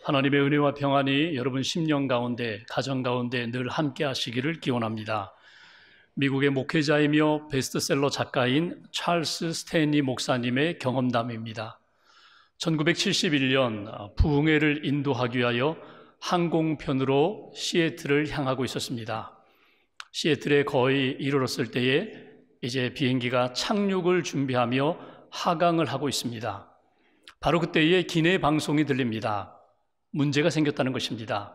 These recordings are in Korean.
하나님의 은혜와 평안이 여러분 심령 가운데, 가정 가운데 늘 함께 하시기를 기원합니다. 미국의 목회자이며 베스트셀러 작가인 찰스 스탠리 목사님의 경험담입니다. 1971년 부흥회를 인도하기 위하여 항공편으로 시애틀을 향하고 있었습니다. 시애틀에 거의 이르렀을 때에 이제 비행기가 착륙을 준비하며 하강을 하고 있습니다. 바로 그때에 기내 방송이 들립니다. 문제가 생겼다는 것입니다.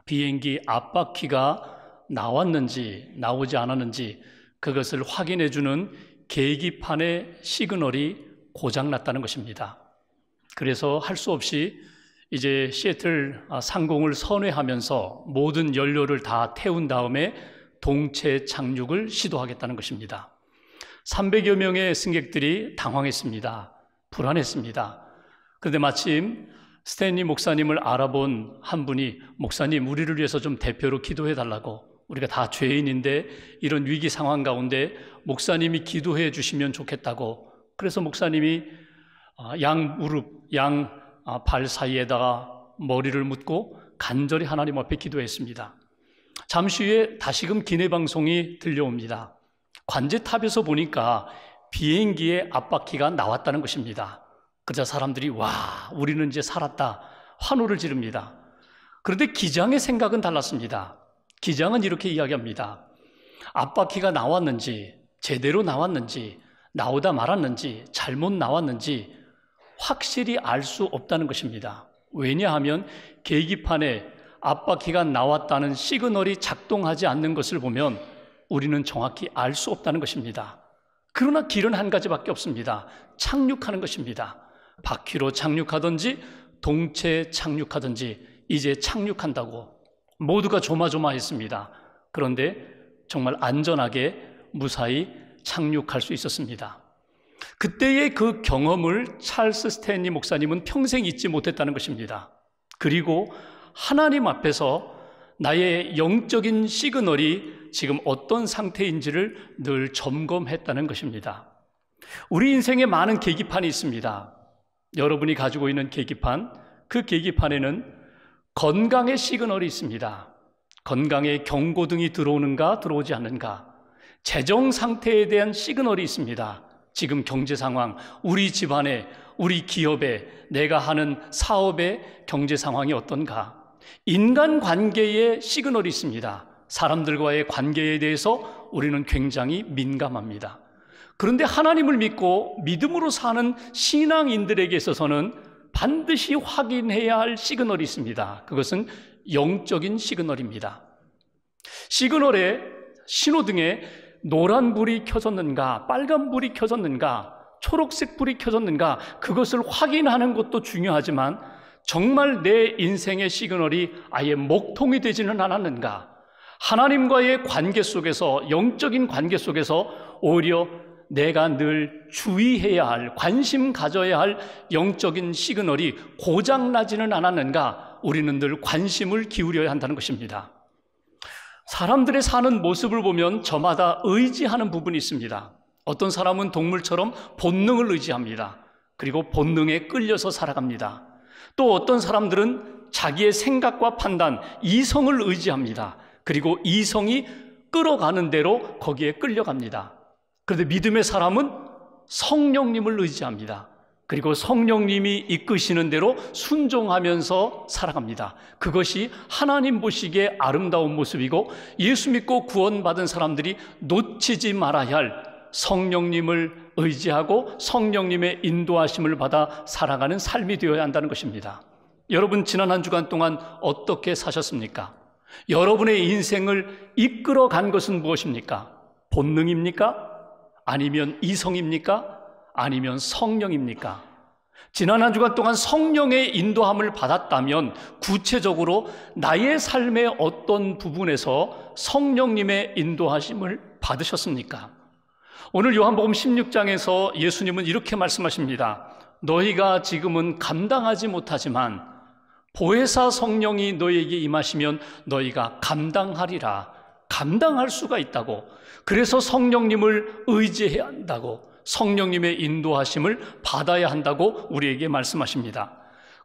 비행기 앞바퀴가 나왔는지 나오지 않았는지 그것을 확인해주는 계기판의 시그널이 고장났다는 것입니다. 그래서 할 수 없이 이제 시애틀 상공을 선회하면서 모든 연료를 다 태운 다음에 동체 착륙을 시도하겠다는 것입니다. 300여 명의 승객들이 당황했습니다. 불안했습니다. 그런데 마침 스탠리 목사님을 알아본 한 분이 목사님, 우리를 위해서 좀 대표로 기도해 달라고, 우리가 다 죄인인데 이런 위기 상황 가운데 목사님이 기도해 주시면 좋겠다고. 그래서 목사님이 양 무릎, 양 발 사이에다가 머리를 묻고 간절히 하나님 앞에 기도했습니다. 잠시 후에 다시금 기내방송이 들려옵니다. 관제탑에서 보니까 비행기의 앞바퀴가 나왔다는 것입니다. 그러자 사람들이 와, 우리는 이제 살았다, 환호를 지릅니다. 그런데 기장의 생각은 달랐습니다. 기장은 이렇게 이야기합니다. 앞바퀴가 나왔는지, 제대로 나왔는지, 나오다 말았는지, 잘못 나왔는지 확실히 알 수 없다는 것입니다. 왜냐하면 계기판에 앞바퀴가 나왔다는 시그널이 작동하지 않는 것을 보면 우리는 정확히 알 수 없다는 것입니다. 그러나 길은 한 가지밖에 없습니다. 착륙하는 것입니다. 바퀴로 착륙하든지 동체 착륙하든지 이제 착륙한다고 모두가 조마조마했습니다. 그런데 정말 안전하게 무사히 착륙할 수 있었습니다. 그때의 그 경험을 찰스 스탠리 목사님은 평생 잊지 못했다는 것입니다. 그리고 하나님 앞에서 나의 영적인 시그널이 지금 어떤 상태인지를 늘 점검했다는 것입니다. 우리 인생에 많은 계기판이 있습니다. 여러분이 가지고 있는 계기판, 그 계기판에는 건강의 시그널이 있습니다. 건강의 경고등이 들어오는가 들어오지 않는가, 재정 상태에 대한 시그널이 있습니다. 지금 경제 상황, 우리 집안에, 우리 기업에, 내가 하는 사업의 경제 상황이 어떤가, 인간관계의 시그널이 있습니다. 사람들과의 관계에 대해서 우리는 굉장히 민감합니다. 그런데 하나님을 믿고 믿음으로 사는 신앙인들에게 있어서는 반드시 확인해야 할 시그널이 있습니다. 그것은 영적인 시그널입니다. 시그널의 신호등에 노란 불이 켜졌는가, 빨간 불이 켜졌는가, 초록색 불이 켜졌는가, 그것을 확인하는 것도 중요하지만 정말 내 인생의 시그널이 아예 목통이 되지는 않았는가, 하나님과의 관계 속에서, 영적인 관계 속에서 오히려 내가 늘 주의해야 할, 관심 가져야 할 영적인 시그널이 고장나지는 않았는가, 우리는 늘 관심을 기울여야 한다는 것입니다. 사람들의 사는 모습을 보면 저마다 의지하는 부분이 있습니다. 어떤 사람은 동물처럼 본능을 의지합니다. 그리고 본능에 끌려서 살아갑니다. 또 어떤 사람들은 자기의 생각과 판단, 이성을 의지합니다. 그리고 이성이 끌어가는 대로 거기에 끌려갑니다. 그런데 믿음의 사람은 성령님을 의지합니다. 그리고 성령님이 이끄시는 대로 순종하면서 살아갑니다. 그것이 하나님 보시기에 아름다운 모습이고 예수 믿고 구원받은 사람들이 놓치지 말아야 할 성령님을 의지하고 성령님의 인도하심을 받아 살아가는 삶이 되어야 한다는 것입니다. 여러분, 지난 한 주간 동안 어떻게 사셨습니까? 여러분의 인생을 이끌어간 것은 무엇입니까? 본능입니까? 아니면 이성입니까? 아니면 성령입니까? 지난 한 주간 동안 성령의 인도함을 받았다면 구체적으로 나의 삶의 어떤 부분에서 성령님의 인도하심을 받으셨습니까? 오늘 요한복음 16장에서 예수님은 이렇게 말씀하십니다. 너희가 지금은 감당하지 못하지만 보혜사 성령이 너희에게 임하시면 너희가 감당하리라. 감당할 수가 있다고. 그래서 성령님을 의지해야 한다고, 성령님의 인도하심을 받아야 한다고 우리에게 말씀하십니다.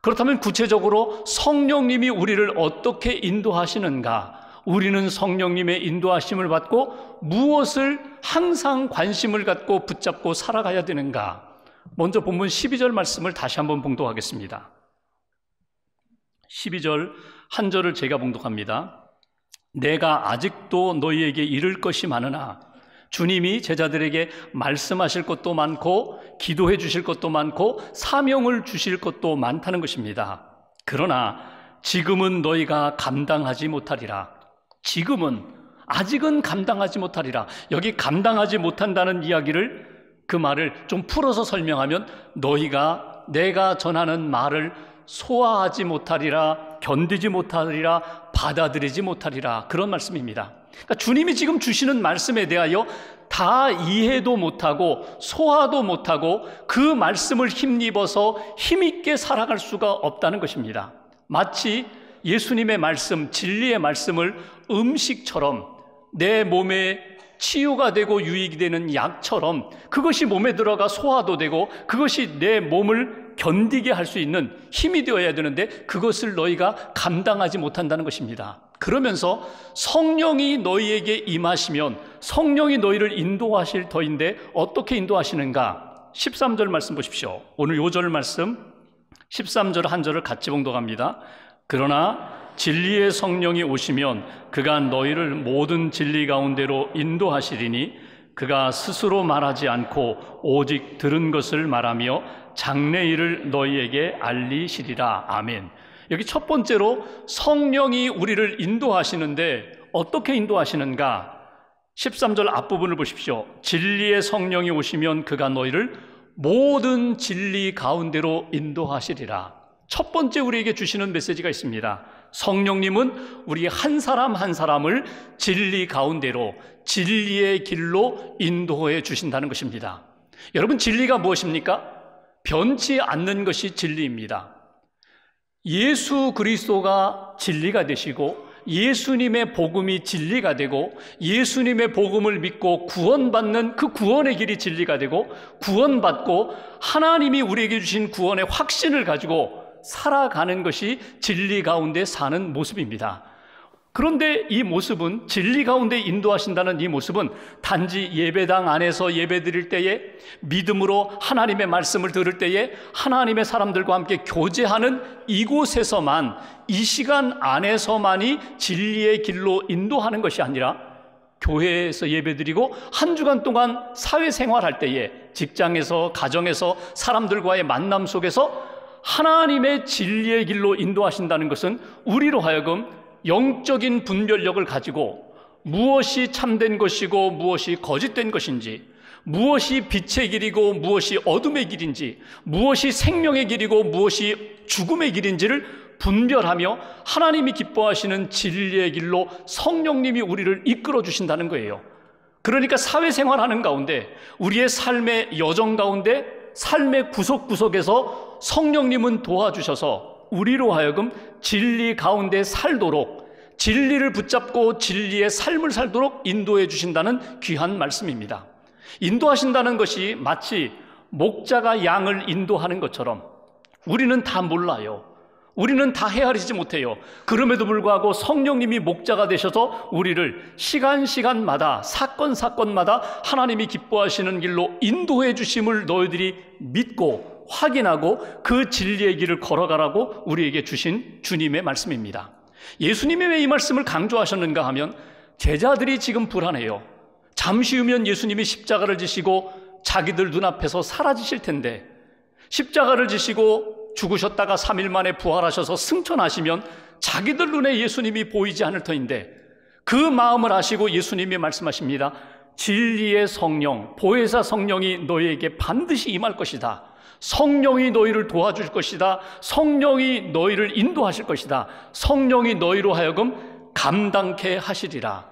그렇다면 구체적으로 성령님이 우리를 어떻게 인도하시는가? 우리는 성령님의 인도하심을 받고 무엇을 항상 관심을 갖고 붙잡고 살아가야 되는가? 먼저 본문 12절 말씀을 다시 한번 봉독하겠습니다. 12절 한 절을 제가 봉독합니다. 내가 아직도 너희에게 이를 것이 많으나 주님이 제자들에게 말씀하실 것도 많고 기도해 주실 것도 많고 사명을 주실 것도 많다는 것입니다. 그러나 지금은 너희가 감당하지 못하리라. 지금은, 아직은 감당하지 못하리라. 여기 감당하지 못한다는 이야기를, 그 말을 좀 풀어서 설명하면 너희가 내가 전하는 말을 소화하지 못하리라, 견디지 못하리라, 받아들이지 못하리라, 그런 말씀입니다. 그러니까 주님이 지금 주시는 말씀에 대하여 다 이해도 못하고 소화도 못하고 그 말씀을 힘입어서 힘있게 살아갈 수가 없다는 것입니다. 마치 예수님의 말씀, 진리의 말씀을 음식처럼 내 몸에 치유가 되고 유익이 되는 약처럼 그것이 몸에 들어가 소화도 되고 그것이 내 몸을 견디게 할 수 있는 힘이 되어야 되는데 그것을 너희가 감당하지 못한다는 것입니다. 그러면서 성령이 너희에게 임하시면 성령이 너희를 인도하실 터인데 어떻게 인도하시는가? 13절 말씀 보십시오. 오늘 요 절 말씀 13절 한 절을 같이 봉독합니다. 그러나 진리의 성령이 오시면 그가 너희를 모든 진리 가운데로 인도하시리니 그가 스스로 말하지 않고 오직 들은 것을 말하며 장래일을 너희에게 알리시리라. 아멘. 여기 첫 번째로 성령이 우리를 인도하시는데 어떻게 인도하시는가? 13절 앞부분을 보십시오. 진리의 성령이 오시면 그가 너희를 모든 진리 가운데로 인도하시리라. 첫 번째 우리에게 주시는 메시지가 있습니다. 성령님은 우리 한 사람 한 사람을 진리 가운데로, 진리의 길로 인도해 주신다는 것입니다. 여러분, 진리가 무엇입니까? 변치 않는 것이 진리입니다. 예수 그리스도가 진리가 되시고 예수님의 복음이 진리가 되고 예수님의 복음을 믿고 구원받는 그 구원의 길이 진리가 되고 구원받고 하나님이 우리에게 주신 구원의 확신을 가지고 살아가는 것이 진리 가운데 사는 모습입니다. 그런데 이 모습은, 진리 가운데 인도하신다는 이 모습은 단지 예배당 안에서 예배드릴 때에 믿음으로 하나님의 말씀을 들을 때에 하나님의 사람들과 함께 교제하는 이곳에서만, 이 시간 안에서만이 진리의 길로 인도하는 것이 아니라 교회에서 예배드리고 한 주간 동안 사회생활할 때에 직장에서, 가정에서, 사람들과의 만남 속에서 하나님의 진리의 길로 인도하신다는 것은 우리로 하여금 영적인 분별력을 가지고 무엇이 참된 것이고 무엇이 거짓된 것인지, 무엇이 빛의 길이고 무엇이 어둠의 길인지, 무엇이 생명의 길이고 무엇이 죽음의 길인지를 분별하며 하나님이 기뻐하시는 진리의 길로 성령님이 우리를 이끌어 주신다는 거예요. 그러니까 사회생활하는 가운데, 우리의 삶의 여정 가운데, 삶의 구석구석에서 성령님은 도와주셔서 우리로 하여금 진리 가운데 살도록, 진리를 붙잡고 진리의 삶을 살도록 인도해 주신다는 귀한 말씀입니다. 인도하신다는 것이 마치 목자가 양을 인도하는 것처럼 우리는 다 몰라요. 우리는 다 헤아리지 못해요. 그럼에도 불구하고 성령님이 목자가 되셔서 우리를 시간마다, 사건마다 하나님이 기뻐하시는 길로 인도해 주심을 너희들이 믿고 확인하고 그 진리의 길을 걸어가라고 우리에게 주신 주님의 말씀입니다. 예수님이 왜 이 말씀을 강조하셨는가 하면 제자들이 지금 불안해요. 잠시 후면 예수님이 십자가를 지시고 자기들 눈앞에서 사라지실 텐데, 십자가를 지시고 죽으셨다가 3일 만에 부활하셔서 승천하시면 자기들 눈에 예수님이 보이지 않을 터인데, 그 마음을 아시고 예수님이 말씀하십니다. 진리의 성령, 보혜사 성령이 너희에게 반드시 임할 것이다. 성령이 너희를 도와줄 것이다. 성령이 너희를 인도하실 것이다. 성령이 너희로 하여금 감당케 하시리라.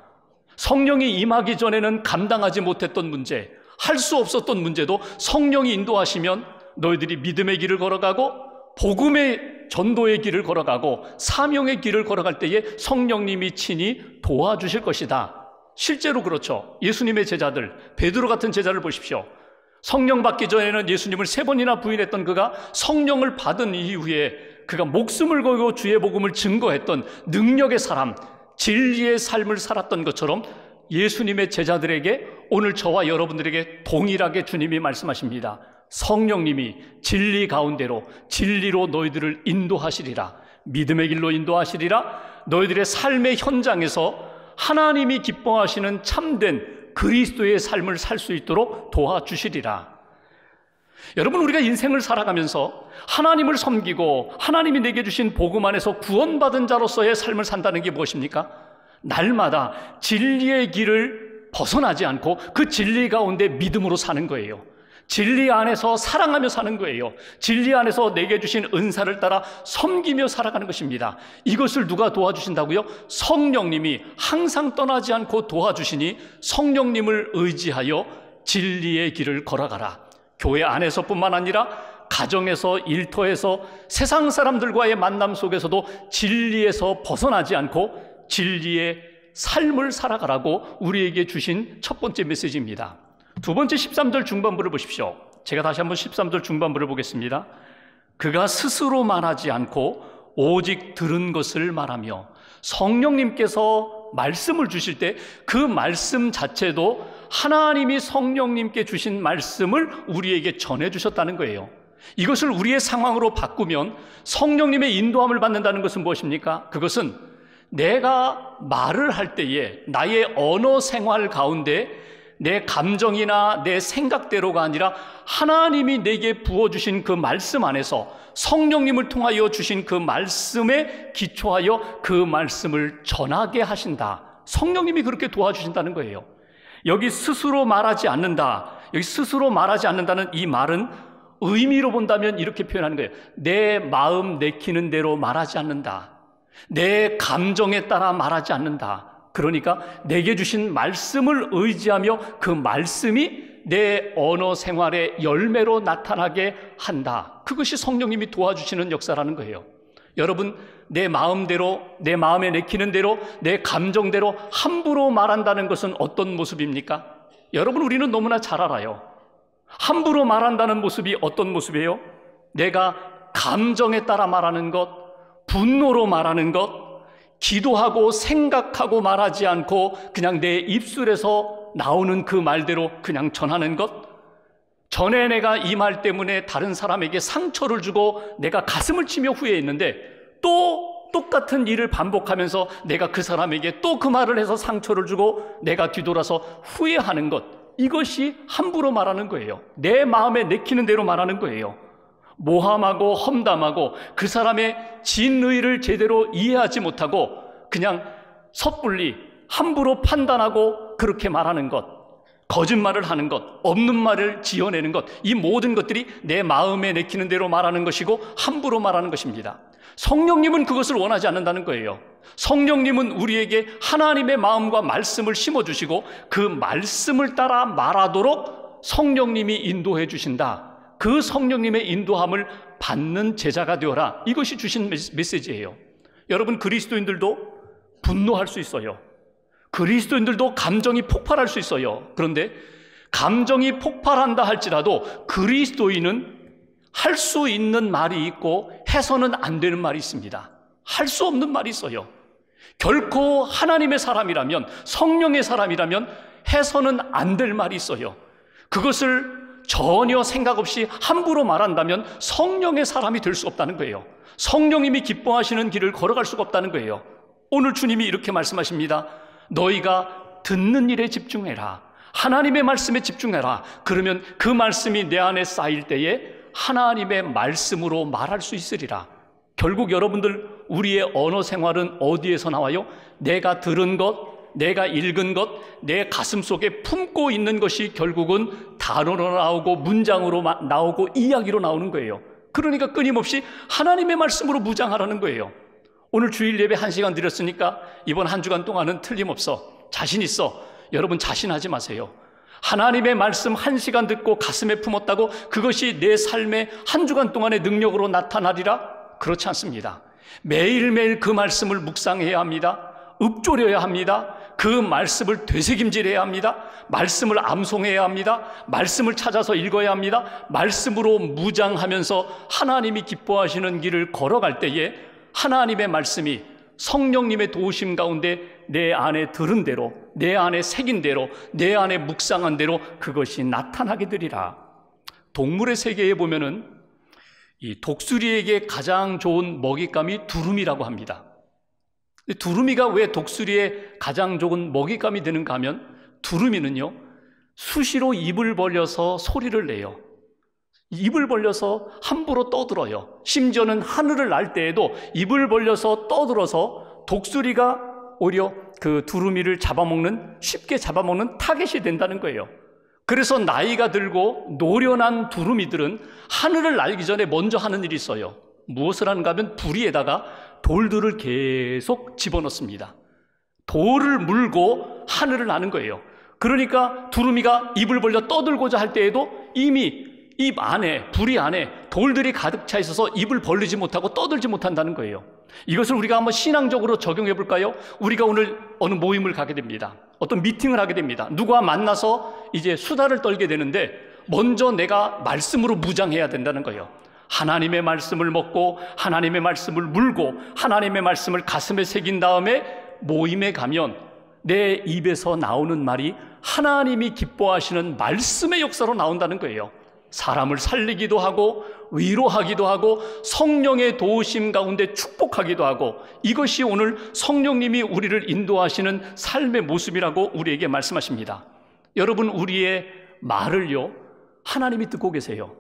성령이 임하기 전에는 감당하지 못했던 문제, 할 수 없었던 문제도 성령이 인도하시면 너희들이 믿음의 길을 걸어가고 복음의 전도의 길을 걸어가고 사명의 길을 걸어갈 때에 성령님이 친히 도와주실 것이다. 실제로 그렇죠. 예수님의 제자들, 베드로 같은 제자를 보십시오. 성령 받기 전에는 예수님을 3번이나 부인했던 그가 성령을 받은 이후에 그가 목숨을 걸고 주의 복음을 증거했던 능력의 사람, 진리의 삶을 살았던 것처럼 예수님의 제자들에게 오늘 저와 여러분들에게 동일하게 주님이 말씀하십니다. 성령님이 진리 가운데로 진리로 너희들을 인도하시리라. 믿음의 길로 인도하시리라. 너희들의 삶의 현장에서 하나님이 기뻐하시는 참된 그리스도의 삶을 살 수 있도록 도와주시리라. 여러분, 우리가 인생을 살아가면서 하나님을 섬기고 하나님이 내게 주신 복음 안에서 구원받은 자로서의 삶을 산다는 게 무엇입니까? 날마다 진리의 길을 벗어나지 않고 그 진리 가운데 믿음으로 사는 거예요. 진리 안에서 사랑하며 사는 거예요. 진리 안에서 내게 주신 은사를 따라 섬기며 살아가는 것입니다. 이것을 누가 도와주신다고요? 성령님이 항상 떠나지 않고 도와주시니 성령님을 의지하여 진리의 길을 걸어가라. 교회 안에서뿐만 아니라 가정에서, 일터에서, 세상 사람들과의 만남 속에서도 진리에서 벗어나지 않고 진리의 삶을 살아가라고 우리에게 주신 첫 번째 메시지입니다. 두 번째 13절 중반부를 보십시오. 제가 다시 한번 13절 중반부를 보겠습니다. 그가 스스로 말하지 않고 오직 들은 것을 말하며, 성령님께서 말씀을 주실 때 그 말씀 자체도 하나님이 성령님께 주신 말씀을 우리에게 전해주셨다는 거예요. 이것을 우리의 상황으로 바꾸면 성령님의 인도함을 받는다는 것은 무엇입니까? 그것은 내가 말을 할 때에 나의 언어 생활 가운데 내 감정이나 내 생각대로가 아니라 하나님이 내게 부어주신 그 말씀 안에서 성령님을 통하여 주신 그 말씀에 기초하여 그 말씀을 전하게 하신다. 성령님이 그렇게 도와주신다는 거예요. 여기 스스로 말하지 않는다. 여기 스스로 말하지 않는다는 이 말은 의미로 본다면 이렇게 표현하는 거예요. 내 마음 내키는 대로 말하지 않는다. 내 감정에 따라 말하지 않는다. 그러니까 내게 주신 말씀을 의지하며 그 말씀이 내 언어 생활의 열매로 나타나게 한다. 그것이 성령님이 도와주시는 역사라는 거예요. 여러분, 내 마음대로, 내 마음에 내키는 대로, 내 감정대로 함부로 말한다는 것은 어떤 모습입니까? 여러분, 우리는 너무나 잘 알아요. 함부로 말한다는 모습이 어떤 모습이에요? 내가 감정에 따라 말하는 것, 분노로 말하는 것, 기도하고 생각하고 말하지 않고 그냥 내 입술에서 나오는 그 말대로 그냥 전하는 것. 전에 내가 이 말 때문에 다른 사람에게 상처를 주고 내가 가슴을 치며 후회했는데 또 똑같은 일을 반복하면서 내가 그 사람에게 또 그 말을 해서 상처를 주고 내가 뒤돌아서 후회하는 것. 이것이 함부로 말하는 거예요. 내 마음에 내키는 대로 말하는 거예요. 모함하고 험담하고 그 사람의 진의를 제대로 이해하지 못하고 그냥 섣불리 함부로 판단하고 그렇게 말하는 것, 거짓말을 하는 것, 없는 말을 지어내는 것, 이 모든 것들이 내 마음에 내키는 대로 말하는 것이고 함부로 말하는 것입니다. 성령님은 그것을 원하지 않는다는 거예요. 성령님은 우리에게 하나님의 마음과 말씀을 심어주시고 그 말씀을 따라 말하도록 성령님이 인도해 주신다. 그 성령님의 인도함을 받는 제자가 되어라. 이것이 주신 메시지예요. 여러분, 그리스도인들도 분노할 수 있어요. 그리스도인들도 감정이 폭발할 수 있어요. 그런데 감정이 폭발한다 할지라도 그리스도인은 할 수 있는 말이 있고 해서는 안 되는 말이 있습니다. 할 수 없는 말이 있어요. 결코 하나님의 사람이라면, 성령의 사람이라면 해서는 안 될 말이 있어요. 그것을 전혀 생각 없이 함부로 말한다면 성령의 사람이 될 수 없다는 거예요. 성령님이 기뻐하시는 길을 걸어갈 수가 없다는 거예요. 오늘 주님이 이렇게 말씀하십니다. 너희가 듣는 일에 집중해라. 하나님의 말씀에 집중해라. 그러면 그 말씀이 내 안에 쌓일 때에 하나님의 말씀으로 말할 수 있으리라. 결국 여러분들, 우리의 언어 생활은 어디에서 나와요? 내가 들은 것, 내가 읽은 것, 내 가슴 속에 품고 있는 것이 결국은 단어로 나오고 문장으로 나오고 이야기로 나오는 거예요. 그러니까 끊임없이 하나님의 말씀으로 무장하라는 거예요. 오늘 주일 예배 1시간 드렸으니까 이번 한 주간 동안은 틀림없어. 자신 있어. 여러분, 자신하지 마세요. 하나님의 말씀 1시간 듣고 가슴에 품었다고 그것이 내 삶의 한 주간 동안의 능력으로 나타나리라? 그렇지 않습니다. 매일매일 그 말씀을 묵상해야 합니다. 읊조려야 합니다. 그 말씀을 되새김질해야 합니다. 말씀을 암송해야 합니다. 말씀을 찾아서 읽어야 합니다. 말씀으로 무장하면서 하나님이 기뻐하시는 길을 걸어갈 때에 하나님의 말씀이 성령님의 도우심 가운데 내 안에 들은 대로, 내 안에 새긴 대로, 내 안에 묵상한 대로 그것이 나타나게 되리라. 동물의 세계에 보면은 이 독수리에게 가장 좋은 먹잇감이 두루미라고 합니다. 두루미가 왜 독수리의 가장 좋은 먹잇감이 되는가 하면 두루미는요, 수시로 입을 벌려서 소리를 내요. 입을 벌려서 함부로 떠들어요. 심지어는 하늘을 날 때에도 입을 벌려서 떠들어서 독수리가 오히려 그 두루미를 쉽게 잡아먹는 타겟이 된다는 거예요. 그래서 나이가 들고 노련한 두루미들은 하늘을 날기 전에 먼저 하는 일이 있어요. 무엇을 하는가 하면 부리에다가 돌들을 계속 집어넣습니다. 돌을 물고 하늘을 나는 거예요. 그러니까 두루미가 입을 벌려 떠들고자 할 때에도 이미 입 안에, 부리 안에 돌들이 가득 차 있어서 입을 벌리지 못하고 떠들지 못한다는 거예요. 이것을 우리가 한번 신앙적으로 적용해 볼까요? 우리가 오늘 어느 모임을 가게 됩니다. 어떤 미팅을 하게 됩니다. 누구와 만나서 이제 수다를 떨게 되는데 먼저 내가 말씀으로 무장해야 된다는 거예요. 하나님의 말씀을 먹고 하나님의 말씀을 물고 하나님의 말씀을 가슴에 새긴 다음에 모임에 가면 내 입에서 나오는 말이 하나님이 기뻐하시는 말씀의 역사로 나온다는 거예요. 사람을 살리기도 하고 위로하기도 하고 성령의 도우심 가운데 축복하기도 하고, 이것이 오늘 성령님이 우리를 인도하시는 삶의 모습이라고 우리에게 말씀하십니다. 여러분, 우리의 말을요, 하나님이 듣고 계세요.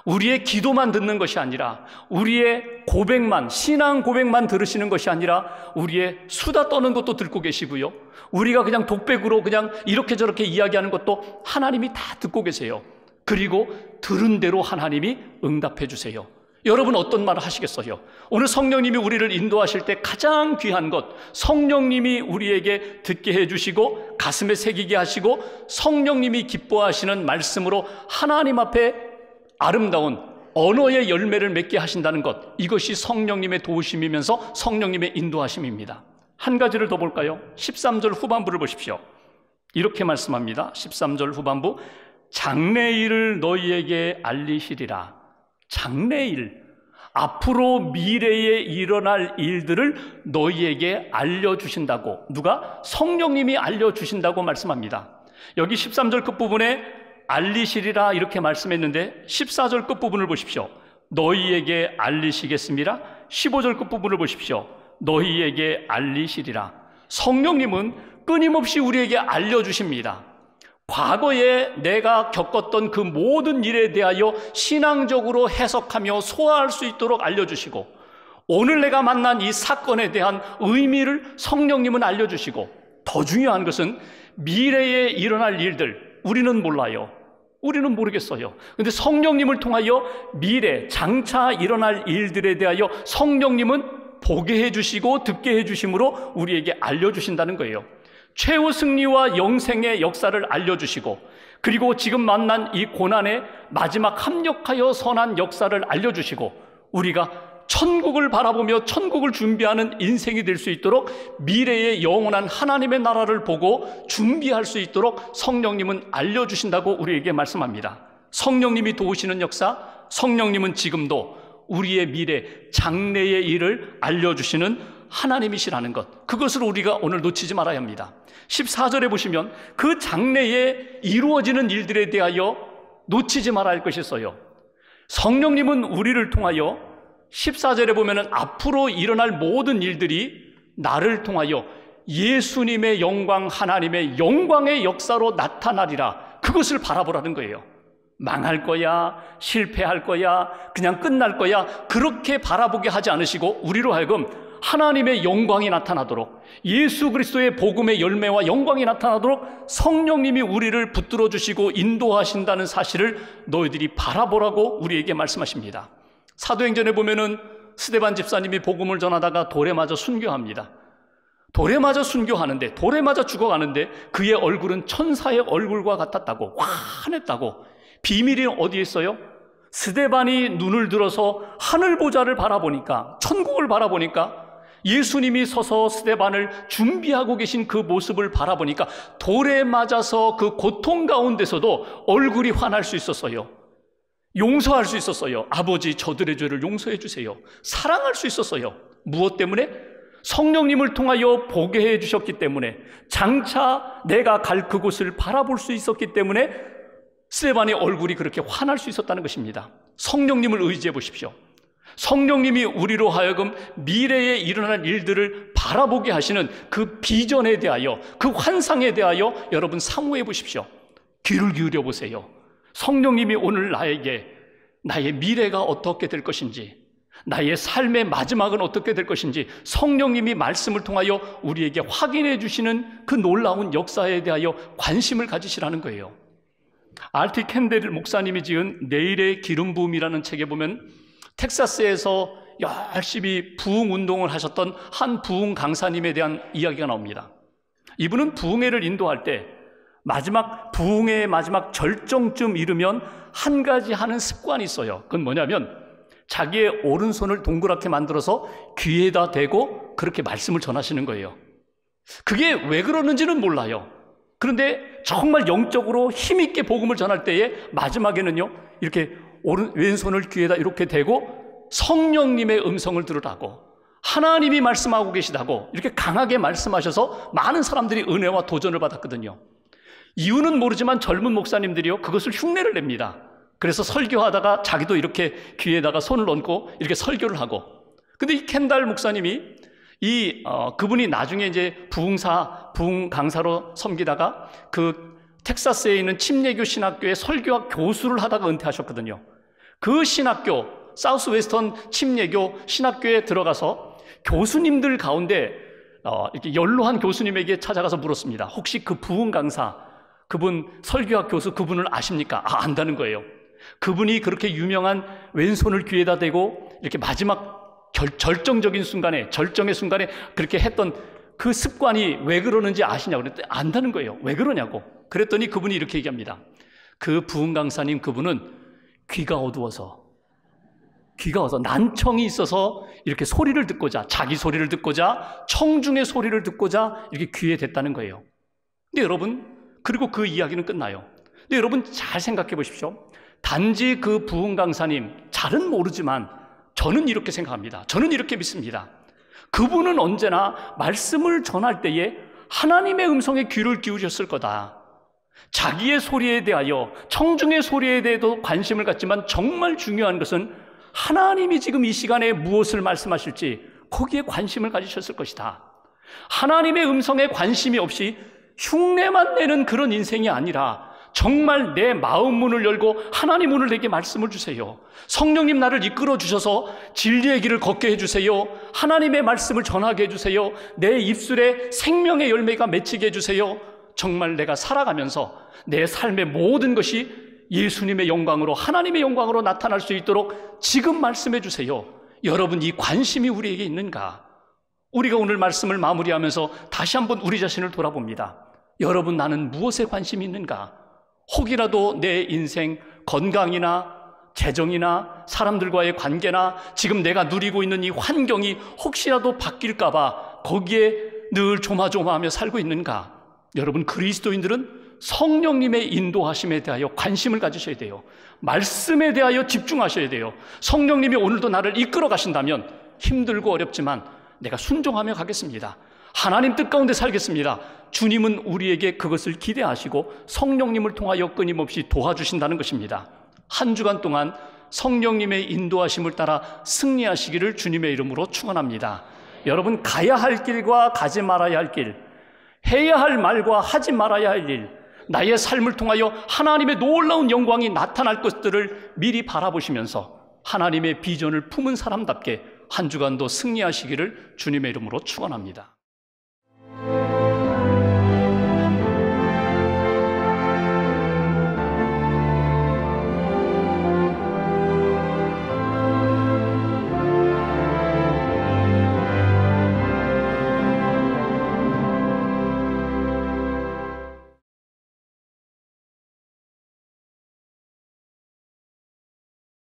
우리의 기도만 듣는 것이 아니라, 우리의 고백만, 신앙 고백만 들으시는 것이 아니라 우리의 수다 떠는 것도 듣고 계시고요, 우리가 그냥 독백으로 그냥 이렇게 저렇게 이야기하는 것도 하나님이 다 듣고 계세요. 그리고 들은 대로 하나님이 응답해 주세요. 여러분, 어떤 말을 하시겠어요? 오늘 성령님이 우리를 인도하실 때 가장 귀한 것, 성령님이 우리에게 듣게 해주시고 가슴에 새기게 하시고 성령님이 기뻐하시는 말씀으로 하나님 앞에 아름다운 언어의 열매를 맺게 하신다는 것, 이것이 성령님의 도우심이면서 성령님의 인도하심입니다. 한 가지를 더 볼까요? 13절 후반부를 보십시오. 이렇게 말씀합니다. 13절 후반부, 장래일을 너희에게 알리시리라. 장래일, 앞으로 미래에 일어날 일들을 너희에게 알려주신다고, 누가? 성령님이 알려주신다고 말씀합니다. 여기 13절 끝부분에 알리시리라 이렇게 말씀했는데 14절 끝부분을 보십시오. 너희에게 알리시겠습니다. 15절 끝부분을 보십시오. 너희에게 알리시리라. 성령님은 끊임없이 우리에게 알려주십니다. 과거에 내가 겪었던 그 모든 일에 대하여 신앙적으로 해석하며 소화할 수 있도록 알려주시고, 오늘 내가 만난 이 사건에 대한 의미를 성령님은 알려주시고, 더 중요한 것은 미래에 일어날 일들, 우리는 몰라요. 우리는 모르겠어요. 그런데 성령님을 통하여 미래, 장차 일어날 일들에 대하여 성령님은 보게 해주시고 듣게 해주심으로 우리에게 알려주신다는 거예요. 최후 승리와 영생의 역사를 알려주시고, 그리고 지금 만난 이 고난에 마지막 합력하여 선한 역사를 알려주시고, 우리가 천국을 바라보며 천국을 준비하는 인생이 될 수 있도록 미래의 영원한 하나님의 나라를 보고 준비할 수 있도록 성령님은 알려주신다고 우리에게 말씀합니다. 성령님이 도우시는 역사, 성령님은 지금도 우리의 미래, 장래의 일을 알려주시는 하나님이시라는 것, 그것을 우리가 오늘 놓치지 말아야 합니다. 14절에 보시면 그 장래에 이루어지는 일들에 대하여 놓치지 말아야 할 것이 있어요. 성령님은 우리를 통하여 14절에 보면은 앞으로 일어날 모든 일들이 나를 통하여 예수님의 영광, 하나님의 영광의 역사로 나타나리라, 그것을 바라보라는 거예요. 망할 거야, 실패할 거야, 그냥 끝날 거야, 그렇게 바라보게 하지 않으시고 우리로 하여금 하나님의 영광이 나타나도록, 예수 그리스도의 복음의 열매와 영광이 나타나도록 성령님이 우리를 붙들어 주시고 인도하신다는 사실을 너희들이 바라보라고 우리에게 말씀하십니다. 사도행전에 보면은 스데반 집사님이 복음을 전하다가 돌에 맞아 순교합니다. 돌에 맞아 순교하는데, 돌에 맞아 죽어가는데 그의 얼굴은 천사의 얼굴과 같았다고, 환했다고. 비밀이 어디에 있어요? 스데반이 눈을 들어서 하늘 보좌를 바라보니까, 천국을 바라보니까 예수님이 서서 스데반을 준비하고 계신 그 모습을 바라보니까 돌에 맞아서 그 고통 가운데서도 얼굴이 환할 수 있었어요. 용서할 수 있었어요. 아버지, 저들의 죄를 용서해 주세요. 사랑할 수 있었어요. 무엇 때문에? 성령님을 통하여 보게 해 주셨기 때문에, 장차 내가 갈 그곳을 바라볼 수 있었기 때문에 스데반의 얼굴이 그렇게 환할 수 있었다는 것입니다. 성령님을 의지해 보십시오. 성령님이 우리로 하여금 미래에 일어날 일들을 바라보게 하시는 그 비전에 대하여, 그 환상에 대하여 여러분 사모해 보십시오. 귀를 기울여 보세요. 성령님이 오늘 나에게 나의 미래가 어떻게 될 것인지, 나의 삶의 마지막은 어떻게 될 것인지 성령님이 말씀을 통하여 우리에게 확인해 주시는 그 놀라운 역사에 대하여 관심을 가지시라는 거예요. R.T. 캔델 목사님이 지은 내일의 기름 부음이라는 책에 보면 텍사스에서 열심히 부흥 운동을 하셨던 한 부흥 강사님에 대한 이야기가 나옵니다. 이분은 부흥회를 인도할 때 부흥회의 마지막 절정쯤 이르면 한 가지 하는 습관이 있어요. 그건 뭐냐면 자기의 오른손을 동그랗게 만들어서 귀에다 대고 그렇게 말씀을 전하시는 거예요. 그게 왜 그러는지는 몰라요. 그런데 정말 영적으로 힘있게 복음을 전할 때에 마지막에는요, 이렇게 왼손을 귀에다 이렇게 대고 성령님의 음성을 들으라고, 하나님이 말씀하고 계시다고 이렇게 강하게 말씀하셔서 많은 사람들이 은혜와 도전을 받았거든요. 이유는 모르지만 젊은 목사님들이요, 그것을 흉내를 냅니다. 그래서 설교하다가 자기도 이렇게 귀에다가 손을 얹고 이렇게 설교를 하고. 근데 이 캔달 목사님이 그분이 나중에 이제 부흥 강사로 섬기다가 그 텍사스에 있는 침례교 신학교의 설교학 교수를 하다가 은퇴하셨거든요. 그 신학교, 사우스 웨스턴 침례교 신학교에 들어가서 교수님들 가운데 이렇게 연로한 교수님에게 찾아가서 물었습니다. 혹시 그 부흥 강사, 그분 설교학 교수 그분을 아십니까? 안다는 거예요. 그분이 그렇게 유명한 왼손을 귀에다 대고 이렇게 마지막 절정적인 순간에, 절정의 순간에 그렇게 했던 그 습관이 왜 그러는지 아시냐고 그랬더니 안다는 거예요. 왜 그러냐고. 그랬더니 그분이 이렇게 얘기합니다. 그 부흥 강사님 그분은 귀가 어두워서 난청이 있어서 이렇게 소리를 듣고자, 자기 소리를 듣고자, 청중의 소리를 듣고자 이렇게 귀에 댔다는 거예요. 근데 여러분, 그리고 그 이야기는 끝나요. 근데 여러분 잘 생각해 보십시오. 단지 그 부흥 강사님, 잘은 모르지만 저는 이렇게 생각합니다. 저는 이렇게 믿습니다. 그분은 언제나 말씀을 전할 때에 하나님의 음성에 귀를 기울였을 거다. 자기의 소리에 대하여, 청중의 소리에 대해도 관심을 갖지만 정말 중요한 것은 하나님이 지금 이 시간에 무엇을 말씀하실지 거기에 관심을 가지셨을 것이다. 하나님의 음성에 관심이 없이 흉내만 내는 그런 인생이 아니라 정말 내 마음 문을 열고 하나님 문을 내게 말씀을 주세요. 성령님 나를 이끌어 주셔서 진리의 길을 걷게 해주세요. 하나님의 말씀을 전하게 해주세요. 내 입술에 생명의 열매가 맺히게 해주세요. 정말 내가 살아가면서 내 삶의 모든 것이 예수님의 영광으로, 하나님의 영광으로 나타날 수 있도록 지금 말씀해 주세요. 여러분, 이 관심이 우리에게 있는가? 우리가 오늘 말씀을 마무리하면서 다시 한번 우리 자신을 돌아봅니다. 여러분, 나는 무엇에 관심이 있는가? 혹이라도 내 인생, 건강이나 재정이나 사람들과의 관계나 지금 내가 누리고 있는 이 환경이 혹시라도 바뀔까 봐 거기에 늘 조마조마하며 살고 있는가? 여러분, 그리스도인들은 성령님의 인도하심에 대하여 관심을 가지셔야 돼요. 말씀에 대하여 집중하셔야 돼요. 성령님이 오늘도 나를 이끌어 가신다면 힘들고 어렵지만 내가 순종하며 가겠습니다. 하나님 뜻 가운데 살겠습니다. 주님은 우리에게 그것을 기대하시고 성령님을 통하여 끊임없이 도와주신다는 것입니다. 한 주간 동안 성령님의 인도하심을 따라 승리하시기를 주님의 이름으로 축원합니다. 여러분, 가야 할 길과 가지 말아야 할 길, 해야 할 말과 하지 말아야 할 일, 나의 삶을 통하여 하나님의 놀라운 영광이 나타날 것들을 미리 바라보시면서 하나님의 비전을 품은 사람답게 한 주간도 승리하시기를 주님의 이름으로 축원합니다.